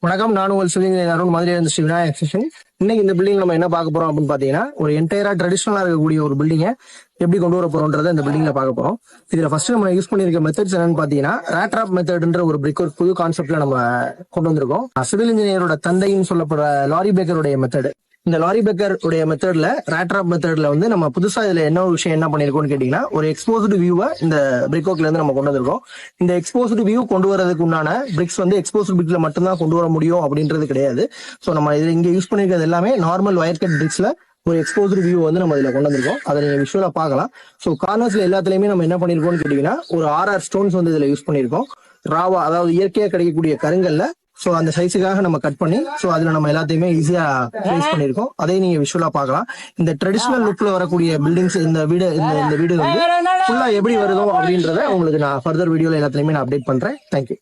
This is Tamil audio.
வணக்கம். நான் உங்கள் சிவலிங்க அருண் மதுரை ஸ்ரீ விநாயகர் செஷன். இன்னைக்கு இந்த பில்டிங் நம்ம என்ன பார்க்க போறோம் அப்படின்னு பாத்தீங்கன்னா, ஒரு என்டையரா ட்ரெடிஷனலா இருக்கக்கூடிய ஒரு பில்டிங்கை எப்படி கொண்டு வர போறோம்ன்றத இந்த பில்டிங்ல பார்க்க போறோம். இதுல ஃபர்ஸ்ட் நம்ம யூஸ் பண்ணிருக்க மெத்தட்ஸ் என்னன்னு பாத்தீங்கன்னா, ரேட்ராப் மெத்தட்ன்ற ஒரு பிரிக் ஒரு புது கான்செப்ட்ல நம்ம கொண்டு வந்திருக்கோம். சிவில் இன்ஜினியரோட தந்தைன்னு சொல்லப்படுற லாரி பேக்கருடைய மெத்தட். இந்த லாரி பேக்கர் உடைய மெத்தட்ல ரேட்ராப் மெத்தட்ல வந்து நம்ம புதுசா இதுல என்ன ஒரு விஷயம் என்ன பண்ணிருக்கோம்னு கேட்டீங்கன்னா, ஒரு எக்ஸ்போஸ்டு வியூவை இந்த பிரிக் ஒர்க்ல இருந்து நம்ம கொண்டு வந்திருக்கோம். இந்த எக்ஸ்போஸ்டு வியூ கொண்டு வரதுக்கு உண்டான பிரிக்ஸ் வந்து எக்ஸ்போஸ்டு பிரிக்ல மட்டும்தான் கொண்டு வர முடியும் அப்படின்றது கிடையாது. ஸோ நம்ம இதுல இங்க யூஸ் பண்ணிருக்கிறது எல்லாமே நார்மல் வயர் கட் பிரிக்ஸ்ல ஒரு எக்ஸ்போஸ்டு வியூ வந்து நம்ம இதுல கொண்டு வந்திருக்கோம். அதை நீங்க விஷுவலா பார்க்கலாம். ஸோ கார்னர்ஸ்ல எல்லாத்துலயுமே நம்ம என்ன பண்ணிருக்கோம்னு கேட்டீங்கன்னா, ஒரு 6 ஸ்டோன்ஸ் வந்து இதுல யூஸ் பண்ணிருக்கோம். ராவா, அதாவது இயற்கையா கிடைக்கக்கூடிய கருங்கல்ல சோ அந்த சைஸுக்காக நம்ம கட் பண்ணி சோ அதுல நம்ம எல்லாத்தையுமே ஈஸியா பிளேஸ் பண்ணிருக்கோம். அதே நீங்க விஷுவலா பார்க்கலாம். இந்த ட்ரெடிஷனல் லுக்ல வரக்கூடிய பில்டிங்ஸ் இந்த வீடு வந்து ஃபுல்லா எப்படி வருதோ அப்படின்றத உங்களுக்கு நான் ஃபர்தர் வீடியோல எல்லாத்துலயுமே நான் அப்டேட் பண்றேன். தேங்க்யூ.